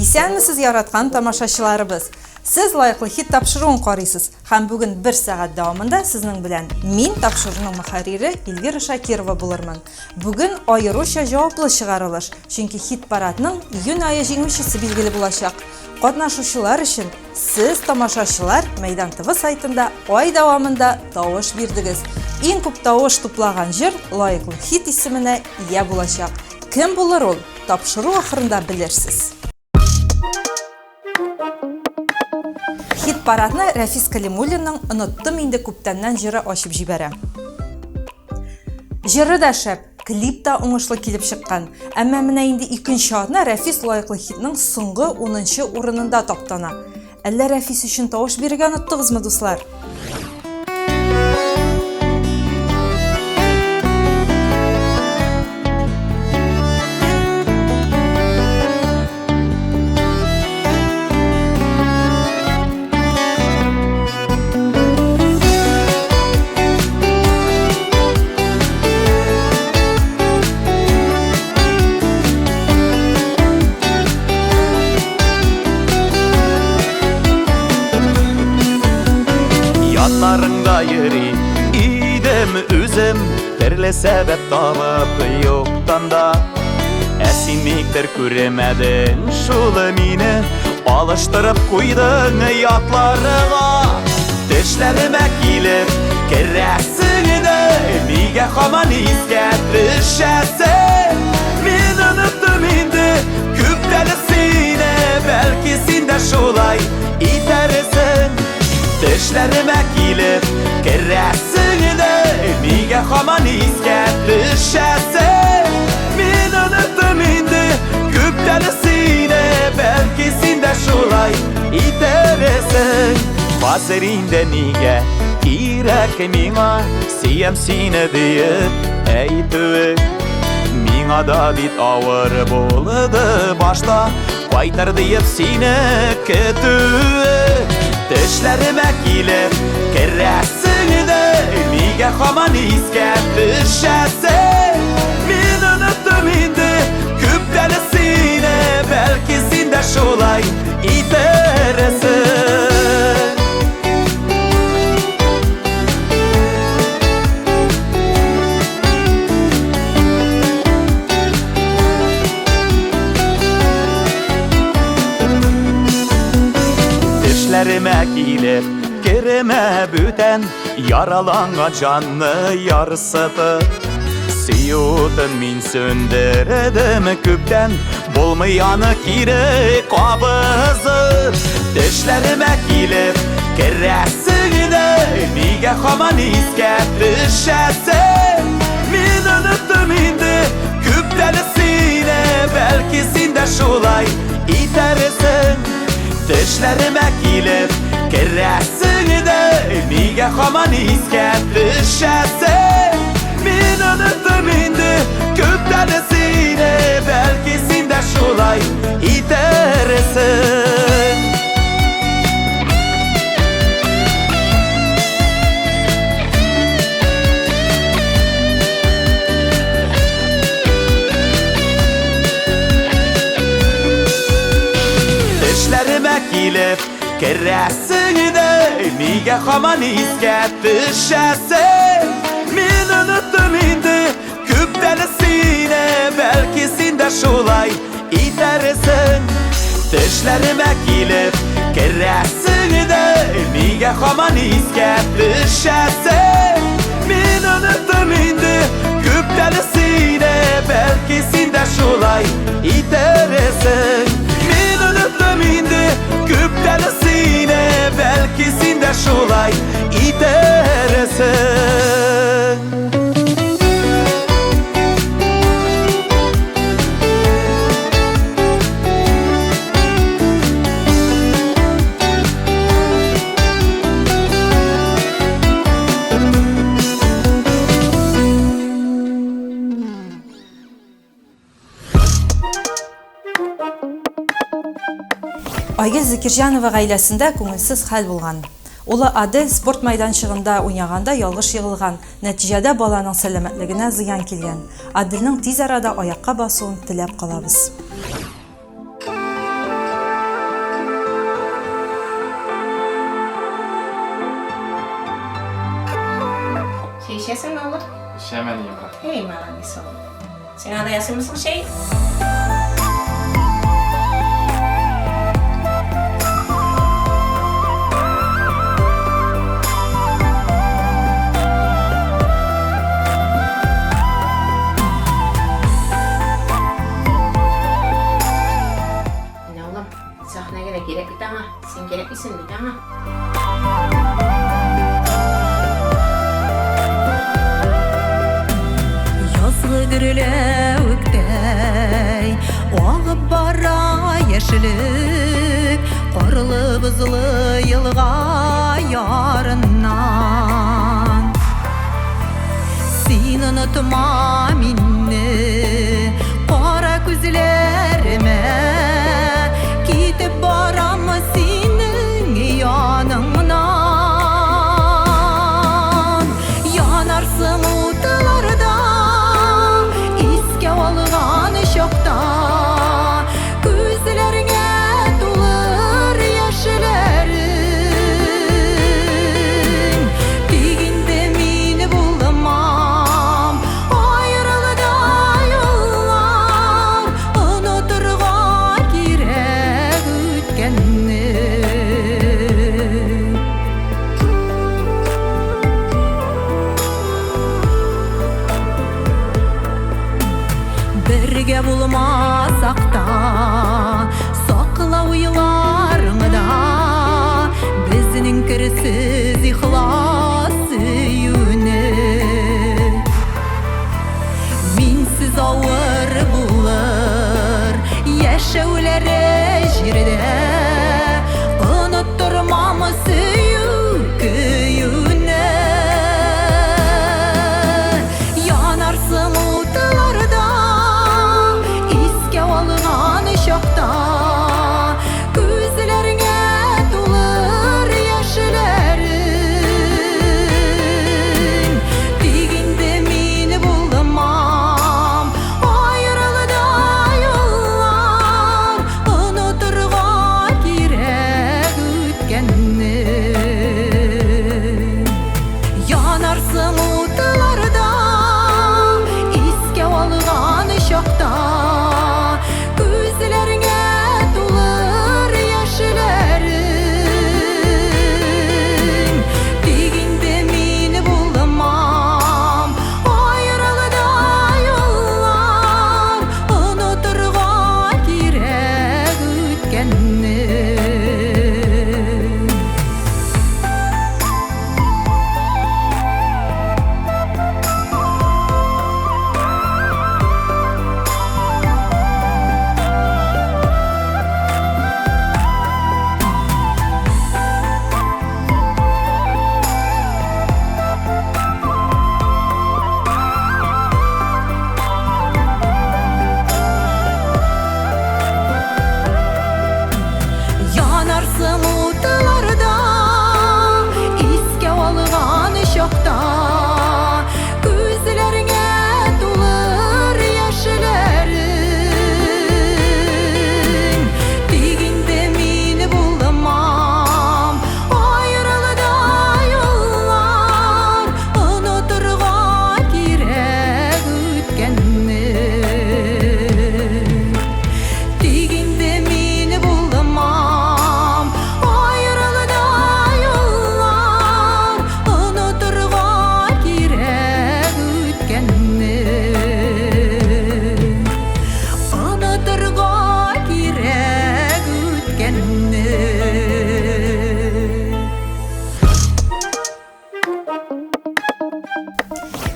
Исәнмесез яраткан тамашачыларыбыз. Сез лайыклы хит тапшыруын карыйсыз. Һәм бүген 1 сәгать дәвамында сезнең белән мин тапшыруның мөхәррире Эльвира Шакирова булырмын. Бүген аеруча җаваплы чыгарылыш, чөнки хит парадның июнь ае җиңүчесе билгеле булачак. Катнашучылар өчен сез тамашачылар Мәйдан ТВ сайтында ай дәвамында тавыш бирдегез. Иң күп тавыш туплаган җыр лайыклы хит исеменә ия булачак. Кем булыр ул? Тапшыру ахырында белерсез. Хит парадны Рафис Калимуллинның «Оныттым инде күптәннән» җыры ачып җибәрә. Җыры да шәп, клип та уңышлы килеп чыккан. Әмма менә инде икенче атна Рафис лайыклы хитның соңгы 10-нчы урынында таптана. Әллә Рафис өчен тавыш биргән оттыгызмы, дуслар? Yanlarında yeri idem üzüm Terle sebep tapıp yoktan da Esinlikler göremedin şulu mini Alıştırıp koydun yatlarına Düşlerime gelip keresin de Nige haman isket düşersin Min unuttum indi küptelisine Belki sen de şolay itersin Düşlerime gelip keresin de Nige haman isket düşersin Min unuttum indi küptelisine Belki sen de şolay itersin Bazerinde nige irek mina Siyem sine deyip eytüve Mina da bit ağır boldı başta Kaytar deyip sine kötüve Düşlerime gelip keresin de Nige haman isket düşersin Min unuttum indi küptelisine Belki sen de şolay itersin Düşlerime gelip kereme büten Yaralangan canlı yarsıtı Siyutun min söndürdüm küpten Bulmayanı kiri kabızı Düşlerime gelip keresin de Nige haman isket düşersin Min unuttum indi küptelisine Belki sen de şolay itersin Düşlerime gelip keresin de Nige haman isket düşersin Min unuttum indi küptelisine Belki sen de şolay itersin Düşlerime gelip keresin de Nige haman isket düşersin Min unuttum indi küptelisine Belki sen de şolay itersin Düşlerime gelip keresin de Nige haman isket düşersin Min unuttum indi küptelisine Belki sen de şolay itersin Min unuttum indi küptelisine Belki sen de şolay itersin Айгөл Закирҗанова гаиләсендә күңелсез хәл булган. Улы Адель спорт майданчыгында уйнаганда ялгыш егылган. Нәтиҗәдә баланың сәламәтлегенә зыян килгән. Адельнең тиз арада аякка басуын теләп калабыз. Şey içesin ne olur? İşemeliyim ben. Hey mühendis ol. Sen hala yasın mısın şey? Ne oğlum? Sahneye de gerek bir tane. Sen gerek misin bir tane? Yazgı gürülüktey Oğup bara yeşilik Qorlı bızlı yılga yarından Sen unutma minni Qora күзләремә Kitip baram senin yanыңнан Yanarsın utlarda Iske algan şokta Күзләреңә тулыр яшьләрең Тигенде мин булмам Аерылда юллар Оныторга кирәк үткәнне Бергә булмасак та Сакла уйларыңда Безнең керсез ихлас сөюне Минсез авыр булыр Яшәүләре җирдә Оныттырмам сөю көюне Yanarsın utlarda Iske algan şokta Күзләреңә тулыр яшьләрең Тигенде мин булмам Аерылда юллар Оныторга кирәк үткәнне Yanarsın utlarda Iske algan şokta Күзләреңә тулыр яшьләрең Тигенде мин булмам Аерылда юллар Оныторга кирәк үткәнне Yanarsın utlarda Iske algan şokta Күзләреңә тулыр яшьләрең Тигенде мин булмам Аерылда юллар Оныторга кирәк үткәнне Тигенде мин булмам Аерылда юллар Оныторга кирәк үткәнне Оныторга кирәк үткәнне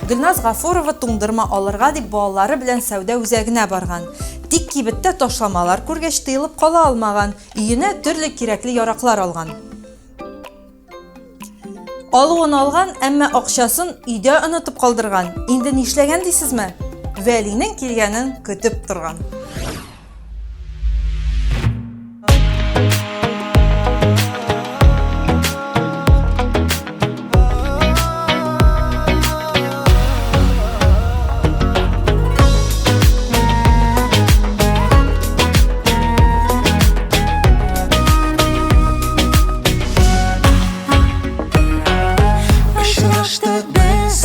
Гөлназ Гафурова туңдырма алырга дип балалары белән сәүдә үзәгенә барган. Тик кибеттә ташламалар күргәч тыелып кала алмаган, өенә төрле кирәкле яраклар алган. Алуын алган, әмма акчасын өйдә онытып калдырган. Инде нишләгән дисезме? Вәлинең килгәнен көтеп торган. Очраштык без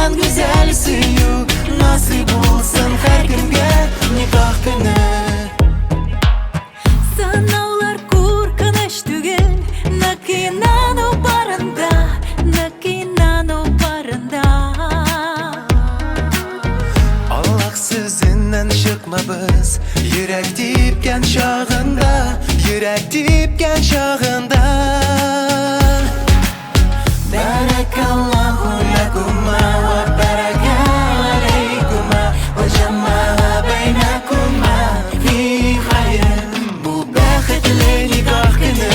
kişirgen güzel suyu nasip olsun her kimge nikah günü. Sanaular korkunç tügel Nakinano barında Nakinano barında Allah sözünden çıkma biz yürek dipken şağında yürek dipken şağında. Barakallahu lakuma ve baraka aleykuma ve cema'a beynakuma fi hayır. Bu bəxtli nikah günü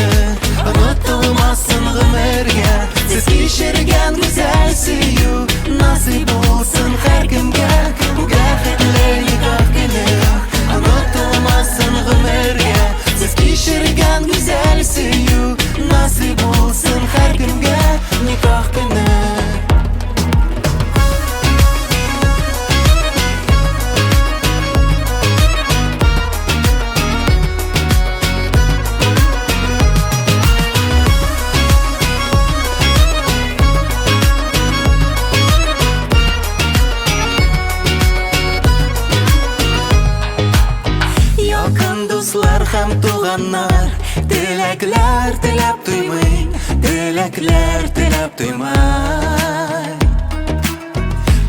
unutulmasın ömürge. Siz kişirgen güzel suyu nasip olsun her kimge. Bu bəxtli nikah günü unutulmasın ömürge. Siz kişirgen güzel suyu nasip olsun her kimge nikah günü. Yakın dostlar hem tuğanlar dilekler tilep duymay dilekler tilep duymay.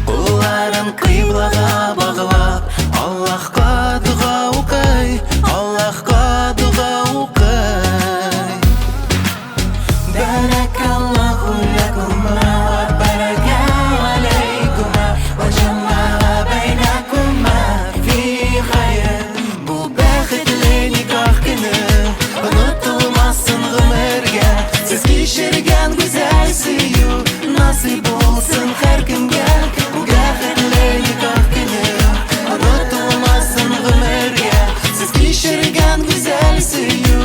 Kulların kıyblağa bağlap Allah'ka dua okay Allah'ka dua okay. Barakallahu lakuma ve baraka aleykuma ve cema'a beynakuma fi hayır. Bu bəxtli nikah günü unutulmasın ömürge. Siz kişirgen güzel suyu nasip olsun her kimge. Bu bəxtli nikah günü unutulmasın ömürge. Siz kişirgen güzel suyu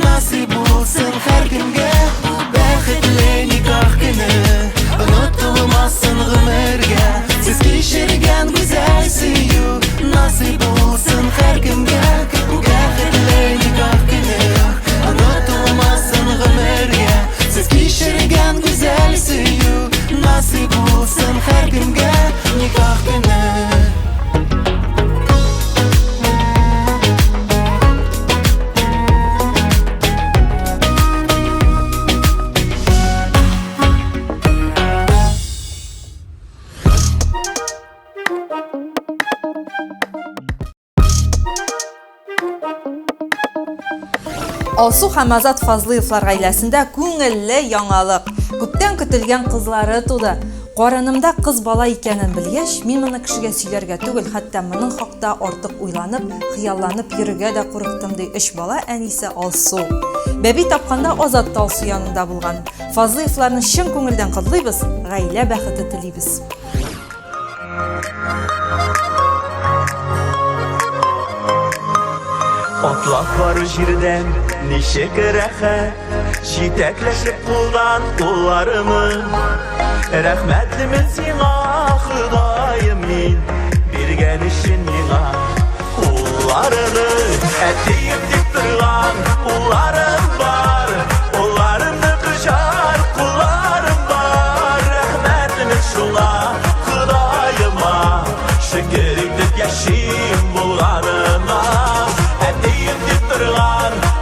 nasip olsun her kimge. Bu bəxtli nikah günü unutulmasın ömürge. Siz kişirgen güzel suyu nasip olsun her kimge. Bu bəxtli nikah günü unutulmasın ömürge. Siz kişirgen güzel suyu nasip olsun her kimge nikah günü. Алсу һәм Азат Фазлыевлар гаиләсендә күңелле яңалык. Күптән көтелгән кызлары туды. Карынымда кыз бала икәнен белгәч, мин моны кешегә сөйләргә түгел, хәтта моның хакта артык уйланып, хыялланып йөрергә дә курыктым ди 3 бала әнисе Алсу. Бәби тапканда Азат та Алсу янында булган. Фазлыевларны чын күңелдән котлыйбыз, гаилә бәхете телибез. Atlak var jirden nişek rəxət Şitəkləşib quldan qullarımı Rəhmətlimiz yina xudayım min Bir gəlişin yina qullarını Ətiyim dik durğan qullarım var Qullarımı qışar qullarım var Rəhmətlimiz şula xudayıma Şükür edib yaşayım bulğanıma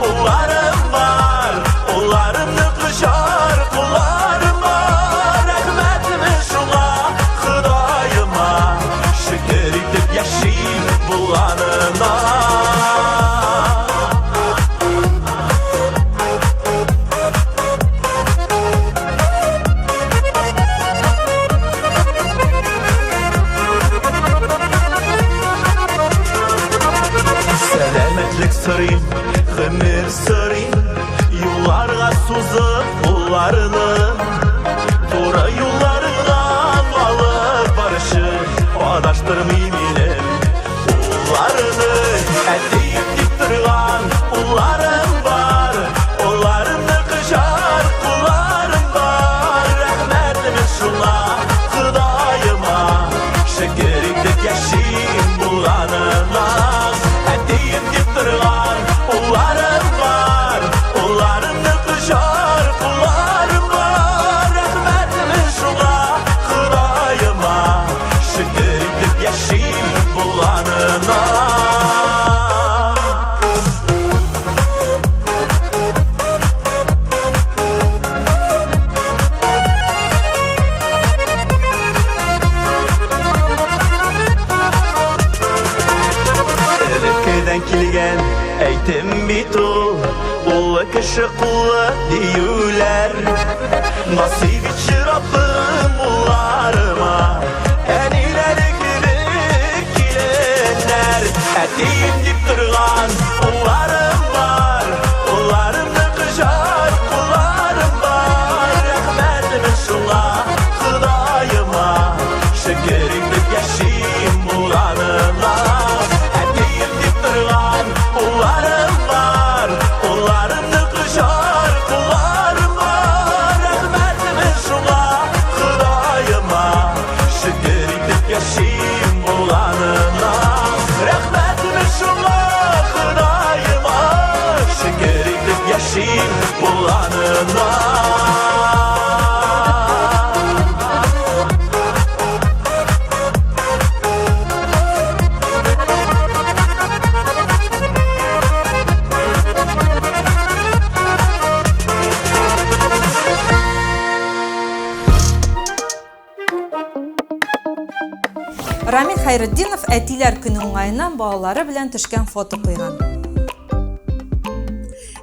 Qullarım var, qullarımı qışar, qullarım var Rəhmətlimi şuna, xudayıma Şükür edib yaşayım bulğanına Selametlik sırayım Xəmir sırayım Yollarga suzub qullarını Tora yollarına alıb barışır Adaşdırmayım ilim Qullarını Ədiyib dik durğan qullarım var Qullarımı qışar qullarım var Rəhmətlimiz şuna xudayıma Şükür edib yaşayım bulğanına Ədiyib dik durğan qullarım var Qullarımı qışar qullarım var Rəhmətlimiz şuna xudayıma bilgen Eytim bit ul kişi kullu diyüler Nasip içi Rabbim ullarıma En ileri girenler Etiyim dip durgan ullarım var Ullarımda kışar kullarım var Rahmetimin şuna Hıdayıma Şekerimdip yaşayım ulanıma Etiyim dip durgan ullarım var Ullarımda kışar kullarım var Rahmetimin şuna Hıdayıma Şekerimdip yaşayım ulanıma Rahmetimin şuna Hıdayıma Şekerimdip yaşayım ulanıma Рамил Хайретдинов әтиләр көне уңайыннан балалары белән төшкән фото куйган.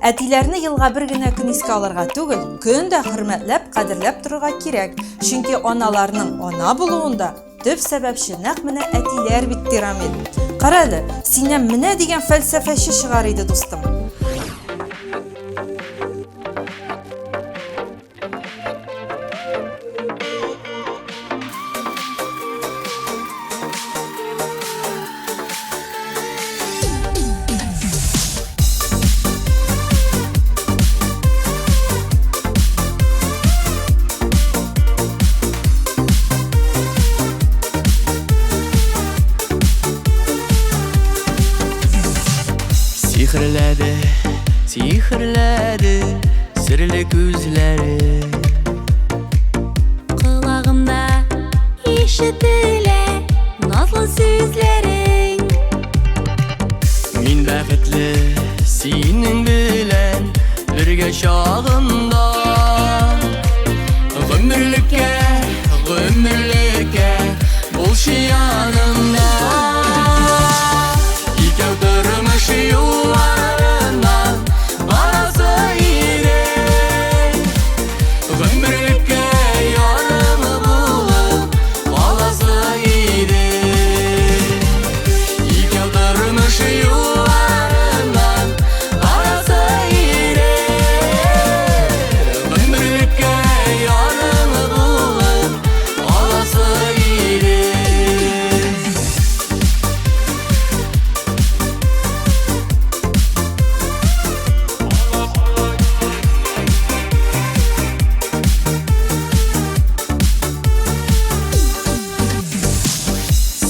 Әтиләрне елга бер генә көн искә алырга түгел, көн дә хөрмәтләп, кадерләп торырга кирәк. Чөнки аналарның ана булуында төп сәбәпче нәкъ менә әтиләр бит, Рамил. Кара әле, синнән менә дигән фәлсәфәче чыгар иде, дустым. Sihirledi, sihirledi sirli gözleri Kulağımda işitile nazlı sözlerin Min bäxetli senin bilen birge çağında Ömürlükке, ömürlükke bulşu yanımda İkev durmuş yollarından arası irek Ömürlükke yanımı bulup alası irek İkev durmuş yollarından arası irek Ömürlükke yanımı bulup alası irek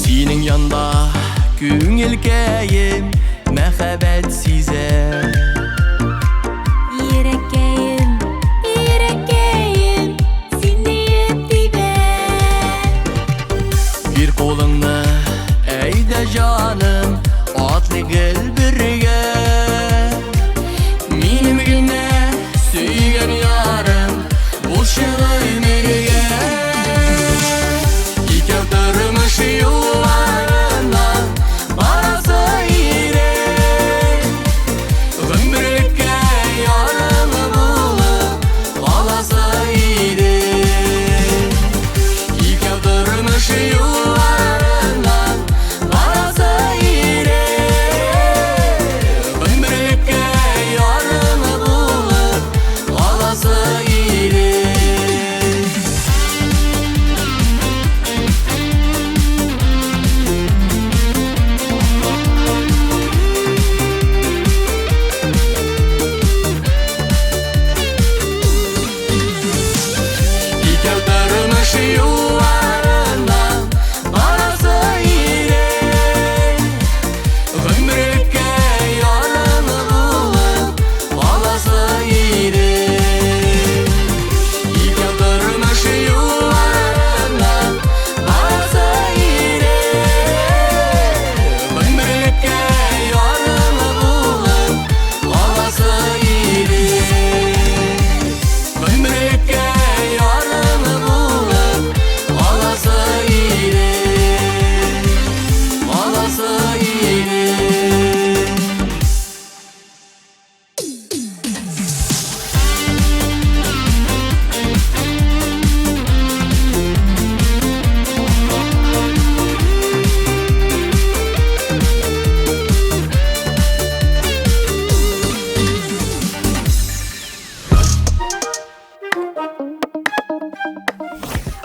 Senin yanda güngülkeyim mehabet size Yüreğim, yüreğim seni dibe Bir kolunu eyde canım atlı gel birge Minim güne süygen yarım bulşuğu merge İkev durmuş yollarından arası irek Ömürlükke yanımı bulup alası irek İkev durmuş yollarından arası irek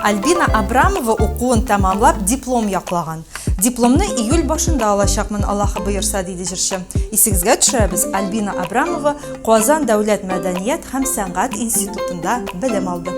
Albina Abramova okuğun tamamlap diplom yaklagan. Diplomni iyul başında alacakmın Allah'ı buyursa deydi jirşim. Isingizge düşüremiz Albina Abramova Qozon Davlat Madaniyat hem Sanat İnstitutunda bilim aldı.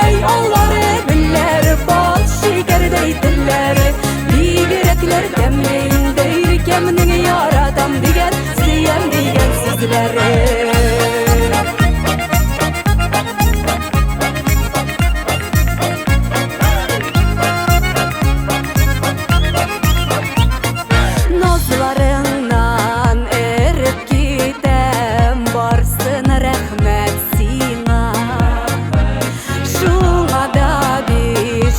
Ey Allah'ı biller bal şekerdey diller Bigerekler demleyinde yirkemini yaratam digen Siyem digen sizlere Nazlarından erip gitem Varsın rahmet sina Şuna da bit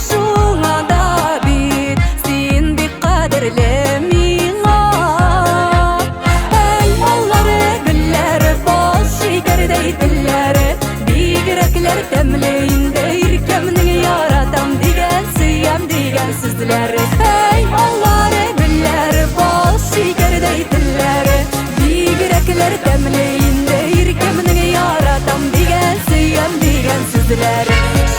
Sin bir kaderle mina Ey Allah'ı güller bal şekerdey diller Bigerekler demleyinde yirkemini yaratam digen Siyem digen sizler Ey Allah'ı güller bal şekerdey diller Bigerekler demleyinde yirkemini yaratam digen Siyem digen sizler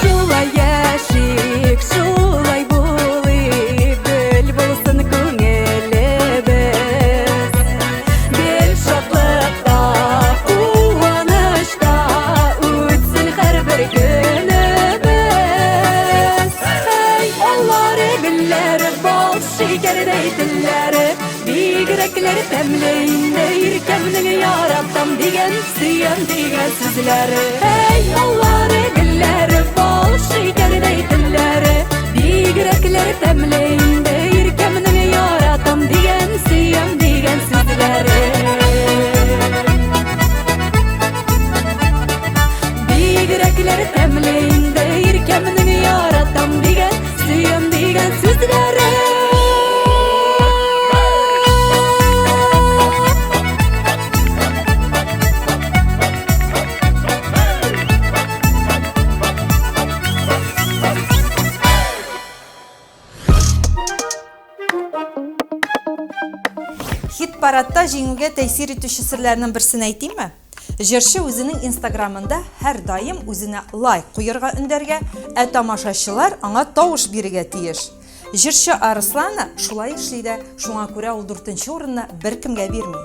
Şulay yaşik, şulay bulayıp Bel bulsun kungele biz Bel şaklıkta, uvanışta Uçsun her bir günümüz Ey Allah'ı güller bal şekerdey diller Bigerekler demleyinde yirkemini yaratam digen Siyem digen sizler Ey Allah'ı güller bal şekerdey diller Bigerekler demleyinde yirkemini yaratam digen Siyem digen sizler Bigerekler demleyinde yirkemini yaratam digen Siyem digen sizler Hit paradda jеңуге тәсир etүче серләрнең берсен әйтимме? Җырчы үзенең Instagramында һәр даим үзенә лайк куярга өндәргә, ә тамашачылар аңа тавыш бирергә тиеш. Җырчы Арслана шулай эшли дә, шуңа күрә ул 4нче урынны беркемгә бирми.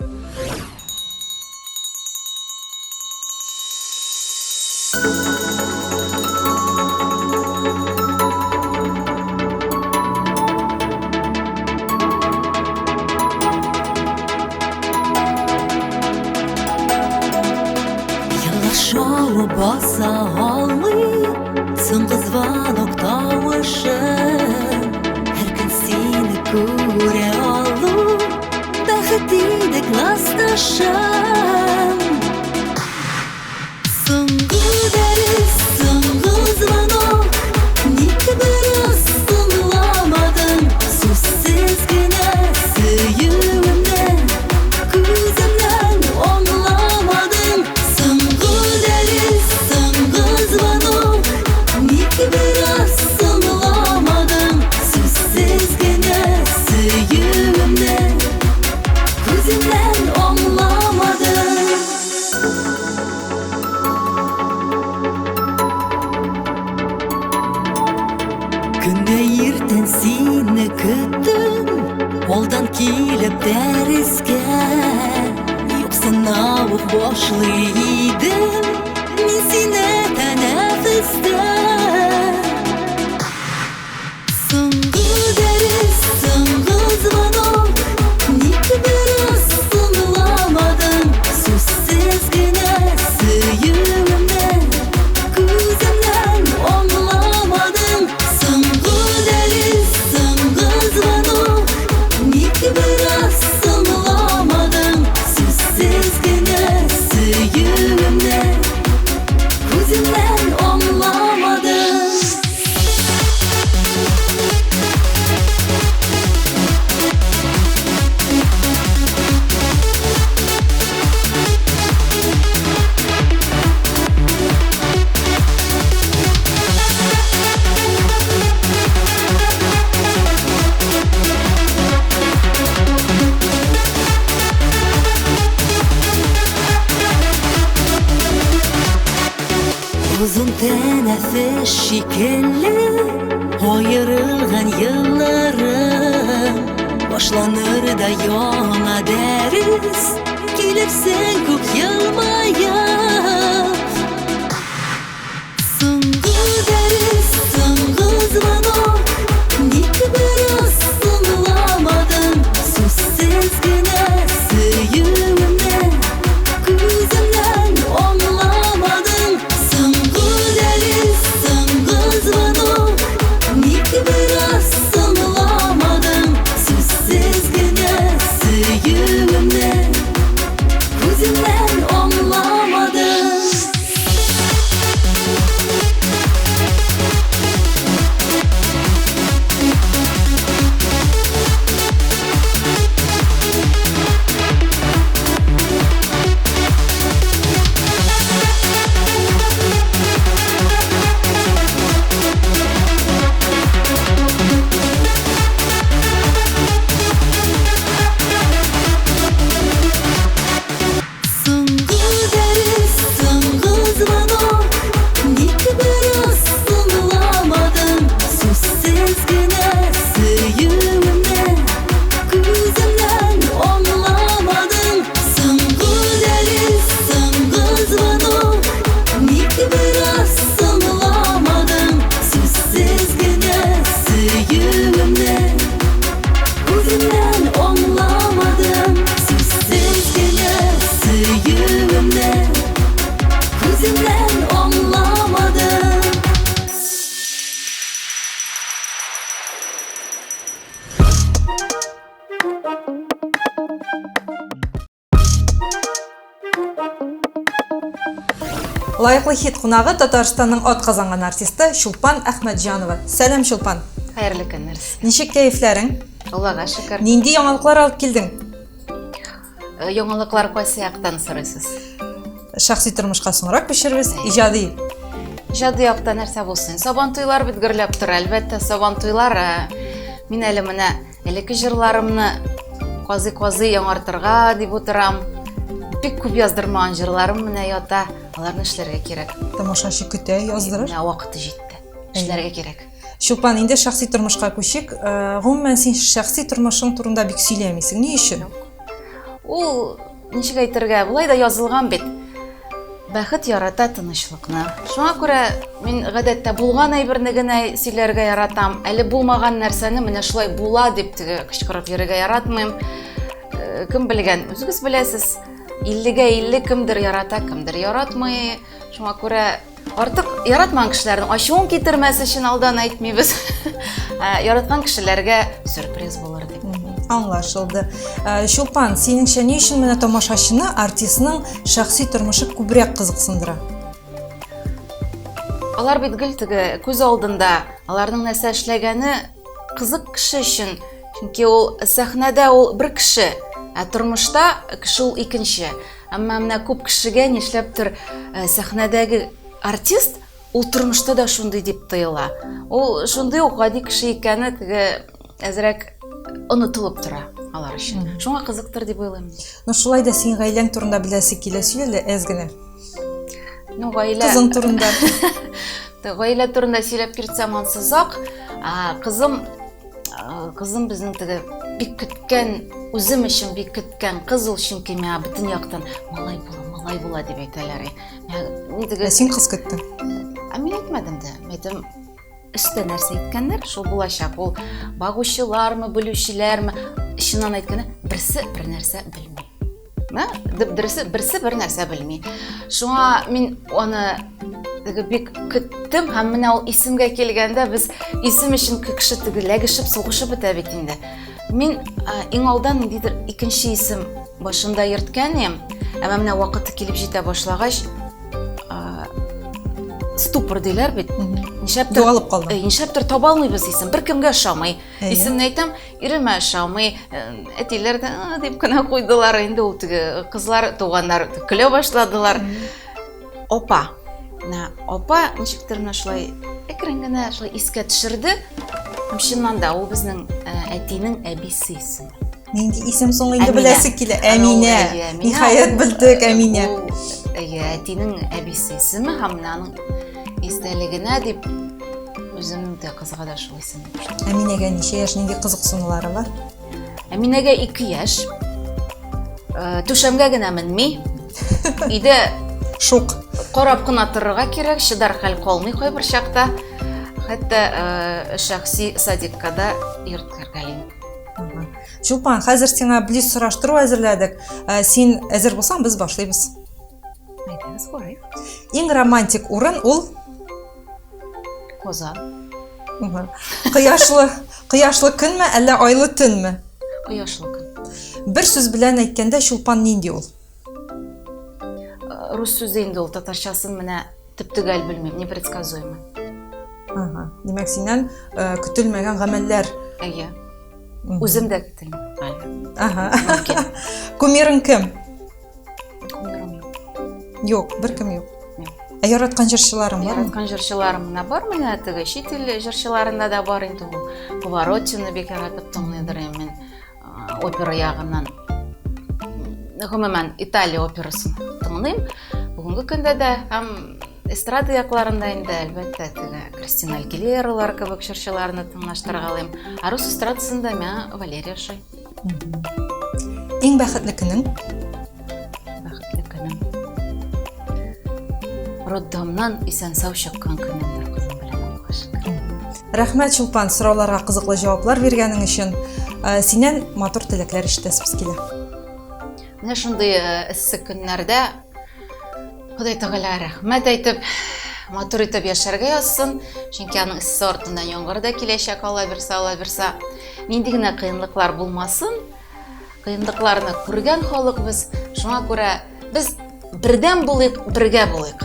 Шоу баса алый, соңгы звонок тавышын Һәр көн сине күрә алу, бәхет иде классташым Соңгы дәрес, соңгы звонок, ник бераз соңламадың Сүзсез генә сөюемнән, күземнән аңламадың Соңгы дәрес, соңгы звонок, ник бераз соңламадың Сүзсез генә сөюемнән, күземнән аңламадың Күнне иртән сине көттем, алдан килеп дәрескә Юкса навык башлый идем, мин сине тәнәфестә Соңгы дәрес, соңгы звонок, ник бераз соңламадың Сүзсез генә сөюемнән, күземнән аңламадың Соңгы дәрес, соңгы звонок, ник бераз Uzun teneffüs şekilli ayrılgan yıllarım başlanır da yana deriz gelirsen kök yılmayıp Sıngı deriz sıngı zvanok nik biraz sınlamadım Sussiz güne süyümle Gözümden anlamadım Sıngı deriz sıngı zvanok nik biraz sınlamadım Sussiz güne süyümle Gözümden anlamadım Sıngı deriz sıngı zvanok nik biraz sınlamadım Sussiz güne süyümle Gözümden anlamadım Sıngı deriz sıngı zvanok nik biraz sınlamadım Sussiz güne süyümle Gözümden anlamadım Sussiz güne süyümle Gözümden anlamadım Лайыклы хит кунагы Татарстанның атказанган артисты Шулпан Әхмәтҗанова. Сәлам Шулпан. Хәерле көннәр. Ничек кәефләрең? Аллага шөкер. Нинди яңалыклар алып килдең? Яңалыклар кайсы яктан сорыйсыз? Шәхси тормышка соңрак күчербез, иҗади. Җады якта нәрсә булсын? Сабан туйлар бит гөрләп тора, әлбәттә сабан туйлар. Мин әле менә элекке җырларымны казый яңартырга дип утырам. Бик күп яздырмаган җырларым менә ята. Аларны эшләргә кирәк. Тамашачы көтә, яздырыр. Менә вакыты җитте. Эшләргә кирәк. Шулпан, инде шәхси тормышка күчик. Гомумән син шәхси тормышың турында бик сөйләмисең. Ни өчен? Ул ничек әйтергә, булай да язылган бит. Бәхет ярата тынычлыкны. Шуңа күрә мин гадәттә булган әйберне генә сөйләргә яратам. Әле булмаган нәрсәне менә шулай була дип кычкырып йөрергә яратмыйм. Кем белгән, үзегез беләсез. 50-гә 50 кемдер ярата, кемдер яратмый. Шуңа күрә артык яратмаган кешеләрнең ачуын китермәс өчен алдан әйтмибез. Яраткан кешеләргә сюрприз булыр дип. Аңлашылды. Шулпан, синеңчә ни өчен менә тамашачыны артистның шәхси тормышы күбрәк кызыксындыра? Алар бит гел теге күз алдында, аларның нәрсә эшләгәне кызык кеше өчен. Чөнки ул сәхнәдә ул бер кеше, тормышта кеше ул икенче. Әмма менә күп кешегә нишләптер сәхнәдәге артист ул тормышта да шундый дип тоела. Ул шундый ук гади кеше икәне теге әзрәк онытылып тора алар өчен. Шуңа кызыктыр дип уйлыйм. Ну шулай да син гаиләң турында беләсе килә, сөйлә әз генә. Ну гаилә. Кызың турында. Гаилә турында сөйләп кирсәм ансызак, кызым безнең теге бик көткән, үзем өчен бик көткән кыз ул, чөнки миңа бөтен яктан малай була дип әйтәләр. Син кыз көттең. Мин әйтмәдем дә. Әйтәм, өстә нәрсә әйткәннәр, шул булачак. Ул багучылармы, белүчеләрме, ишеннән әйткәне, берсе бер нәрсә белми. Берсе бер нәрсә белми. Шуңа мин аны бик көттем, һәм менә ул исемгә килгәндә без исем өчен кеше тегеләгешеп, сугышып бетә бит инде. Мин иң алдан ниндидер икенче исем башында йөрткән идем, әмма менә вакыты килеп җитә башлагач, ступор диләр бит. Нишәптер таба алмыйбыз исем, беркемгә ошамый. Исемне әйтәм, иремә ошамый. Әтиләр дә дип кенә куйдылар, инде ул теге кызлар, туганнар көлә башладылар. Опа. Опа, ничектер менә шулай әкрен генә шулай искә төшерде. Һәм чыннан да ул безнең әтинең әбисе исеме. Нинди исем соң инде беләсе килә? Әминә. Ниһаят белдек, Әминә. әтинең әбисе исеме һәм менә аның истәлегенә дип үземнең дә кызга да шул исемне куштым. Әминәгә ничә яшь, нинди кызыксынулары бар? Әминәгә 2 яшь. Түшәмгә генә менми. Өйдә Шук. карап кына торырга кирәк, шидар хәл калмый кайбер чакта. Хәтта шәхси садикка да йөрткәргәлим. Чулпан, хәзер сиңа близ сораштыру әзерләдек. Син әзер булсаң, без башлыйбыз. Әйтегез, карыйк. Иң романтик урын ул Казан. Кыяшлы көнме, әллә айлы төнме? Кояшлы көн. Бер сүз белән әйткәндә, Чулпан нинди ул? Рус сүзе инде ул, татарчасын менә төп-төгәл белмим, непредсказуемый. Димәк, синнән көтелмәгән гамәлләр. Әйе. Үзем дә көтелмим. Мөмкин. Кумирың кем? Кумирым юк. Юк, беркем юк. Яраткан җырчыларың бармы? Яраткан җырчыларым менә бар, менә теге чит ил җырчыларында да бар инде ул. Поворотчины бик яратып тыңлыйдыр мен опера ягыннан. Гомумән Италия операсын тыңлыйм. Бүгенге көндә дә һәм эстрада якларында инде әлбәттә теге Кристина Агилералар кебек җырчыларны тыңлаштыргалыйм. Рус эстрадасында мен Валерия Шай. Иң бәхетле көнең? Бәхетле көнем. Роддомнан исән-сау чыккан көнемдер кызым белән алгаш. Рәхмәт, Чулпан, сорауларга кызыклы җаваплар биргәнең өчен. Синнән матур теләкләр ишетәбез килә. Менә шундый эссе көннәрдә Ходай Тәгалә рәхмәт әйтеп, матур итеп яшәргә язсын, чөнки аның эссе артыннан яңгыр да киләчәк, Алла бирсә. Нинди генә кыенлыклар булмасын, кыенлыкларны күргән халык без, шуңа күрә без бердәм булыйк, бергә булыйк.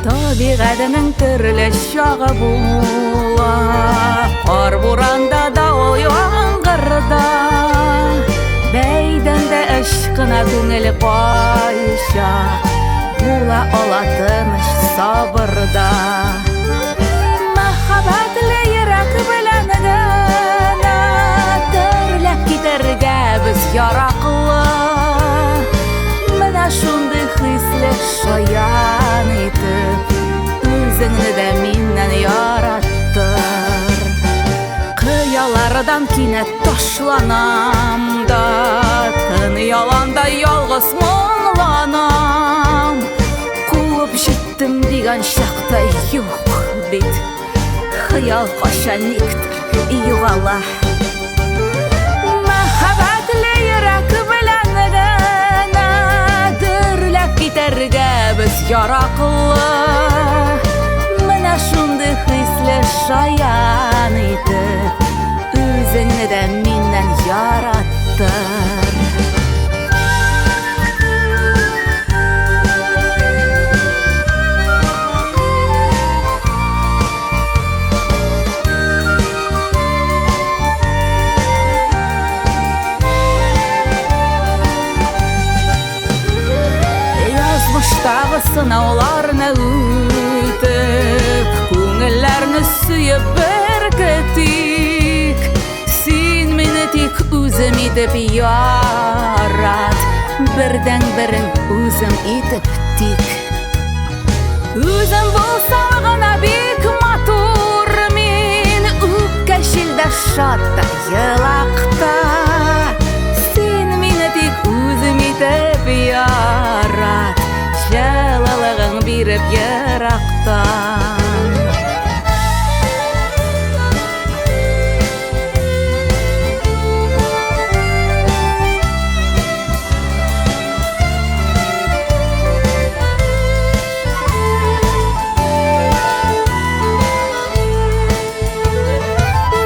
Табигатьнең төрле чагы була, кар буранда да ул яңгырда. Бәйдәндә ышкына күңел кайша, була ала тыныч сабырда. Мәхәббәтле йөрәк белән генә төрләп китәргә без яраклы. Менә шундый хисле шаян итеп, үзеңне дә миннән яраттыр. Кыялардан кинәт ташланам да, тын яланда ялгыз моңланам. Куып җиттем дигән чакта юк бит, хыял качан никтер югала. Мәхәббәтле йөрәк белән генә дөрләп китәргә без яраклы. Менә шундый хисле шаян итеп, үзеңне дә миннән яраттыр. Язмыштагы сынауларны үтеп, күңелләрне сөеп беркетик. Син мине тик үзем итеп ярат, бердән берең үзем итеп тик. Үзем булсам гына бик матур мин, үпкәчилдә шатта елакта. Син мине тик үзем итеп ярат, җылылыгың биреп ерактан.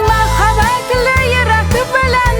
Мәхәббәтле йөрәк белән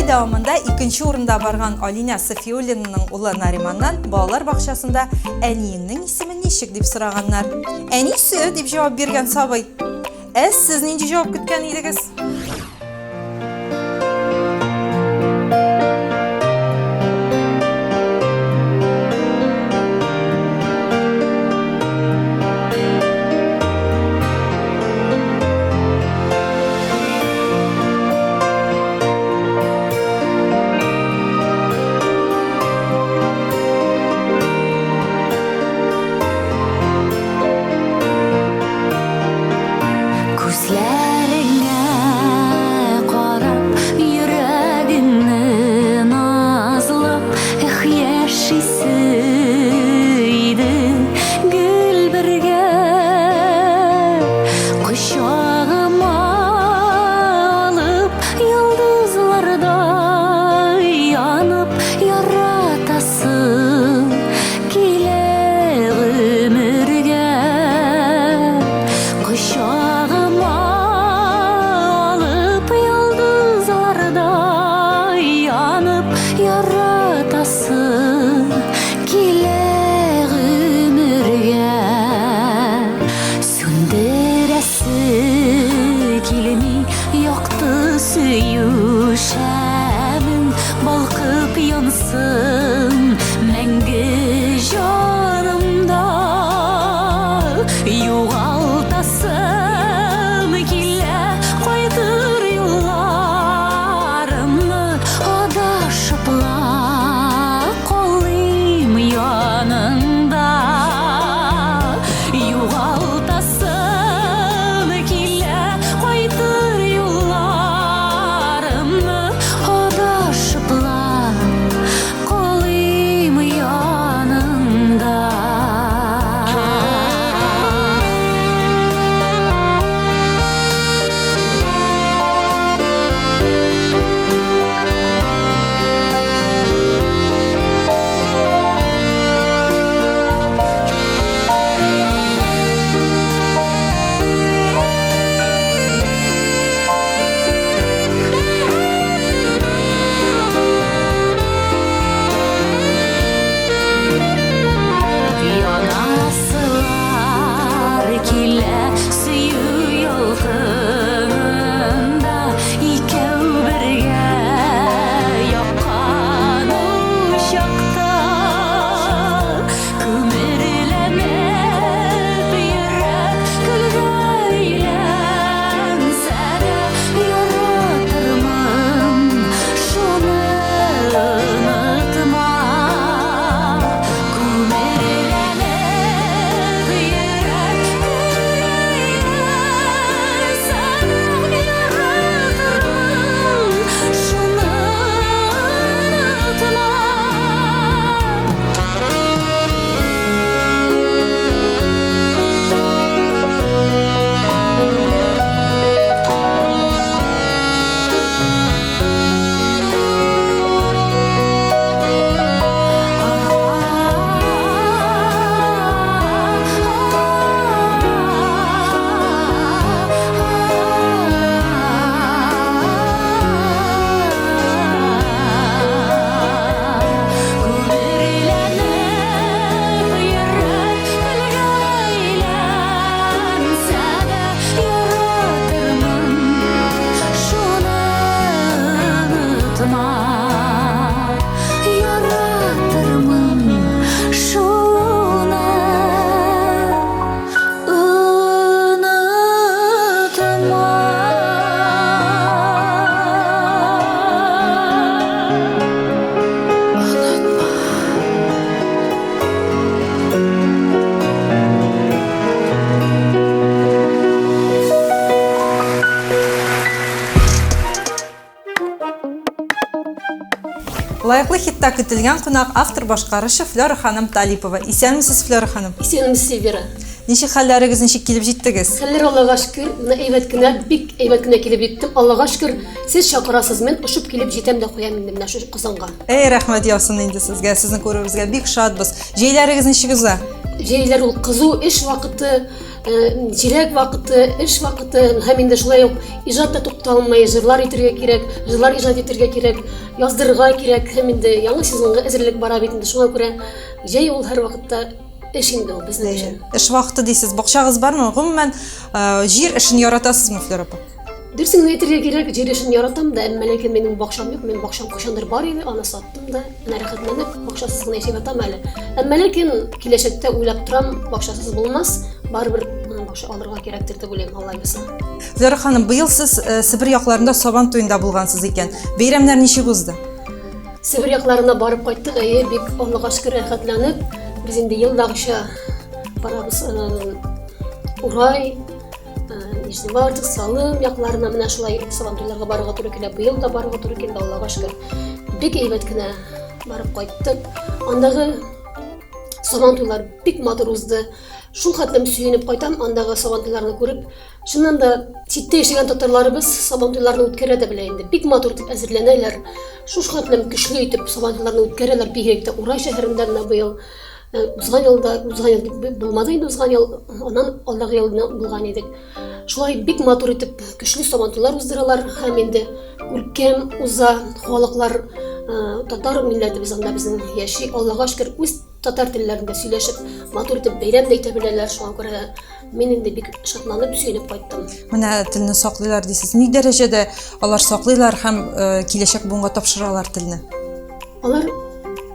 davamında ikinci orunda bargan Alina Safiyulin'nin ulu Nariman'dan Bağlar Bakşasında Әнiyinin ismi nişik dip sıraganlar. Әнisi dip cevap bergen sabay. Siz nince cevap kütken idiniz? Layıklı hitta kütülgen konak автор başqarışı Flora Hanım Talipova. İsyanmısınız Flora Hanım? İsyanımız Severa. Nişi hallarınız nişi kelip jittiniz? Haller Allah'a şükür. Buna bik eyvet güne kelip yettim. Allah'a şükür. Siz şakırasız men uçup kelip jitem de koyam indim şu kızanğa. Rahmet yapsın indi sizge. Sizin koruğunuzga bik şadbız. Jeylarınız nişi güzel? җәйләр ул кызу эш вакыты, җиләк вакыты, эш вакыты, һәм инде шулай ук иҗат та тукталмый, җырлар итәргә кирәк, җырлар иҗат итәргә кирәк, яздырырга кирәк, һәм инде яңа сезонга әзерлек бара бит инде. Шуңа күрә җәй ул һәр вакытта эш инде ул безнең өчен. Эш вакыты дисез, бакчагыз бармы? Гомумән, җир эшен яратасызмы, Флора апа? Дөресен әйтергә кирәк, җир эшен яратам да, әмма ләкин минем бакчам юк, минем бакчам кайчандыр бар иде, аны саттым да, менә рәхәтләнеп бакчасыз гына яшәп ятам әле. Әмма ләкин киләчәктә уйлап торам, бакчасыз булмас, барыбер бакча алырга кирәктер дип уйлыйм, Алла белсә. Флора ханым, быел сез Себер якларында Сабан туенда булгансыз икән. Бәйрәмнәр ничек узды? Себер якларына барып кайттык, бик Аллага шөкер рәхәтләнеп, без инде елдагыча барабыз Урай, Нижневартовск, Салым якларына менә шулай Сабан туйларга барырга туры килә. Быел да барырга туры килде, Аллага шөкер. Бик әйбәт кенә барып кайттык. Андагы Сабан туйлар бик матур узды. Шул хәтлем сөенеп кайтам, андагы Сабан туйларны күреп. Шуннан да читтә яшәгән татарларыбыз Сабан туйларны үткәрә дә белә инде. Бик матур дип әзерләнәләр. Шул хәтлем көчле итеп Сабан туйларны үткәрәләр. Бигрәк тә Урай шәһәрендә менә быел узган ел булмады инде, узган ел, аннан алдагы елда булган идек. Шулай бик матур итеп көчле Сабан туйлар уздыралар, һәм инде күркәм уза халыклар, татар милләтебез анда безнең яши, Аллага шөкер, үз татар телләрендә сөйләшеп, матур итеп бәйрәм дә итә беләләр. Шуңа күрә мин инде бик шатланып, сөенеп кайттым. Менә телне саклыйлар дисез. Ни дәрәҗәдә алар саклыйлар һәм киләчәк буынга тапшыралар телне? Алар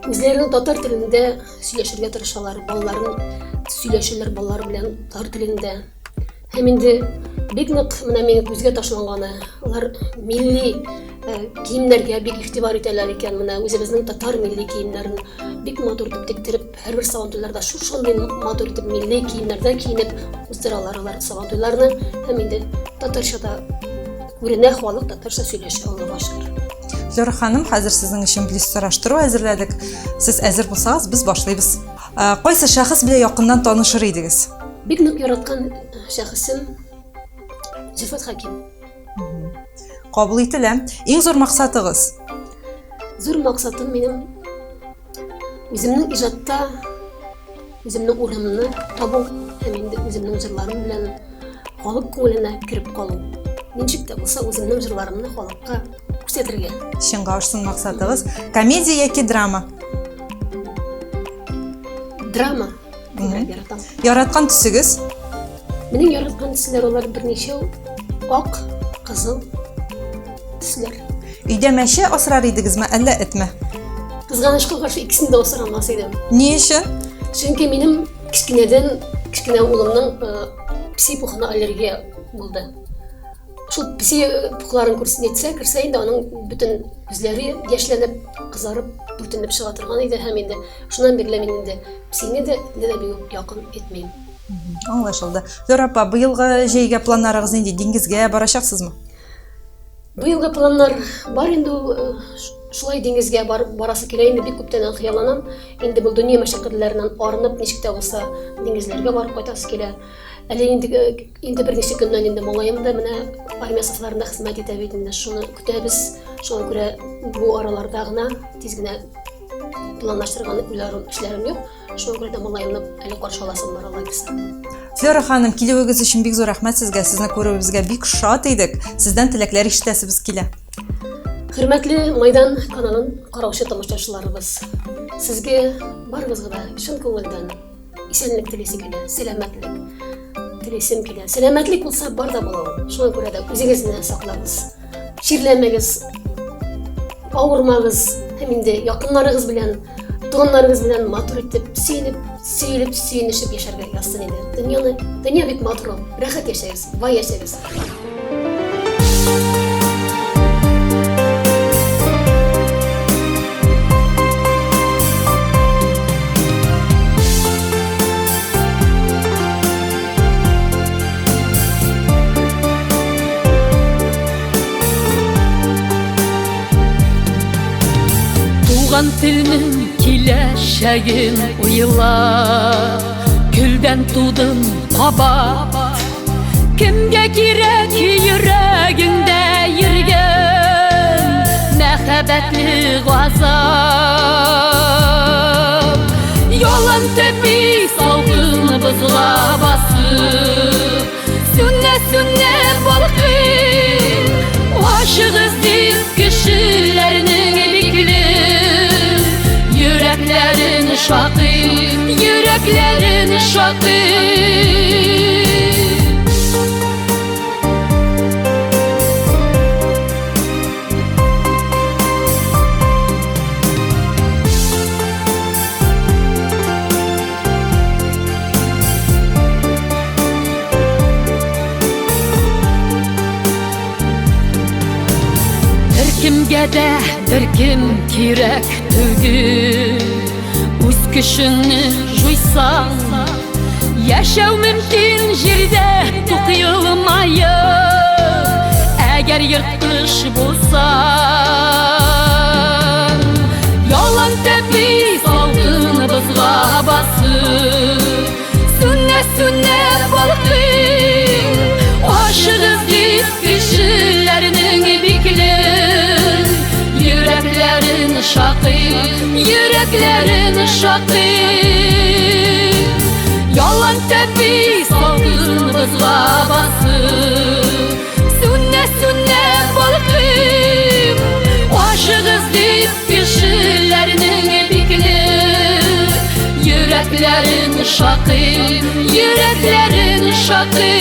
үзләренең татар телендә сөйләшергә тырышалар, балаларын сөйләшәләр балалар белән татар телендә. Һәм инде бик нык менә мине күзгә ташланганы, алар милли киемнәргә бик игътибар итәләр икән. Менә үзебезнең татар милли киемнәрен бик матур итеп тиктереп, һәрбер Сабан туйларда шушындый матур итеп милли киемнәрдә киенеп уздыралар алар Сабан туйларны. Һәм инде татарчада күренә халык, татарча сөйләшә, Аллага шөкер. Флора ханым, хәзер сезнең өчен близ сораштыру әзерләдек. Сез әзер булсагыз, без башлыйбыз. Кайсы шәхес белән якыннан танышыр идегез? Бик нык яраткан шәхесем Зөлфәт Хәким. Кабул ителә. Иң зур максатыгыз? Зур максатым минем үземнең иҗатта үземнең урынымны табу, һәм инде үземнең җырларым белән халык күңеленә кирип калу. Ничек тә булса үземнең җырларымны халыкка күрсәтергә. Чынга ашсын максатыгыз. Комедия яки драма? Драма. Яратам. Яраткан төсегез? Минем яраткан төсләр алар берничә ак, кызыл төсләр. Өйдә мәче асрар идегезме, әллә этме? Кызганычка каршы икесен дә асрамас идем. Ни өчен? Чөнки минем кичкенә улымның психикына аллергия булды. Шул психикаларын күрсәтсә, керсә инде аның бөтен күзләре яшьләнеп, кызарып, бүтенлеп чыга торган иде, һәм инде шуннан бирле мин инде психиканы да бик якын этмим. Аңлашылды. Флора апа, быелгы җәйгә планнарыгыз нинди? Диңгезгә барачаксызмы? Быелгы планнар бар инде, шулай диңгезгә барасы килә инде, бик күптән хыялланам. Инде бу дөнья мәшәкатьләреннән арынып, ничек тә булса диңгезләргә барып кайтасы килә. Әле инде берничә көннән инде малаем да менә армия сафларында хезмәт итә бит инде. Шуны көтәбез. Шуңа күрә бу араларда гына тиз генә планлаштырган эшләрем юк. Шуңа күрә дә малаемны әле каршы аласым бар, Алла килсә. Флора ханым, килүегез өчен бик зур рәхмәт сезгә. Сезне күрүебезгә бик шат идек. Сездән теләкләр ишетәсебез килә. Хөрмәтле Майдан каналын караучы тамашачыларыбыз, сезгә барыгызга да чын күңелдән исәнлек телисем килә, сәламәтлек телисем килә. Сәламәтлек булса бар да була. Шуңа күрә дә үзегезне саклагыз. Чирләмәгез, авырмагыз, һәм инде якыннарыгыз белән, туганнарыгыз белән матур итеп, сөйләшеп яшәргә язсын инде. Дөнья бик матур, рәхәт яшәгез, бай яшәгез. Туган телнең киләчәген уйла, күлдән тудым кабат. Кемгә кирәк йөрәгеңдә йөргән мәхәббәтле газап? Ялын тәпи салкын buzğa basıp Sünne sünne balkın Aşığız deyip kişilerinin biklim Yüreklerin şakı, yüreklerin şakı Kimge de bir kim kirek tügü Üz kişini juysan Yaşav mümkün jirde tukuyulmayıp Eğer yırtmış bulsan Yalan tepi salgın bızğa basıp Sünne sünne balkın Aşığız deyip kişilerinin biklim Yüreklerin şakı, yüreklerin şakı Yalan tepi salgın bızğa basıp Sünne sünne balkım Aşığız deyip kişilerinin biklim Yüreklerin şakı, yüreklerin şakı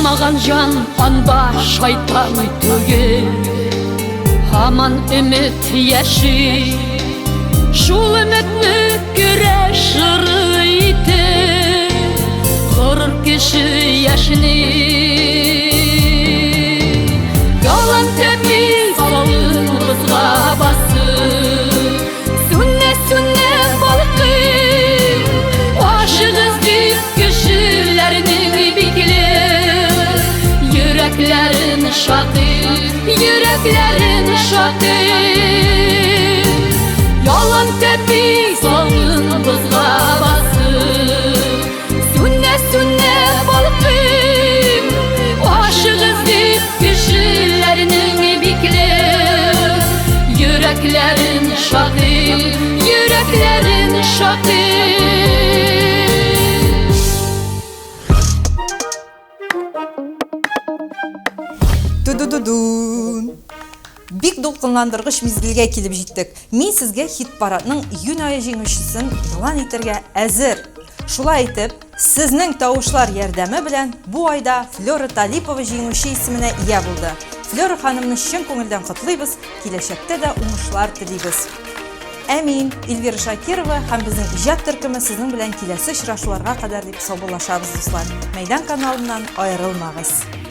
Çıkmagan can anda şeytan tügül Haman ümit yeşil Şul ümitni güreşir iti Kırır kişi yaşını Yalan temiz salın bızğa basıp Sünne sünne balkın Aşığız deyip kişilerinin biklim Yüreklerin şakı, yüreklerin şakı Yalan tepi salgın bızğa basıp Sünne sünne balkın Aşığız deyip kişilerinin biklim Yüreklerin şakı, yüreklerin şakı Dudududun. Bik dolqınlandırgıç mizgilge kelip jittik. Мен sizge hit paradның iyun ayı жеңүчесен ялан итәргә әзер. Шулай итеп, сезнең тавышлар ярдәме белән бу айда Флора Талипова җиңүче исеменә ия булды. Флора ханымны чын күңелдән котлыйбыз, киләчәктә дә уңышлар телибез. Әмин, Эльвира Шакирова һәм безнең иҗат төркеме сезнең белән киләсе очрашуларга кадәр дип саубуллашабыз, дуслар. Мәйдан каналыннан аерылмагыз.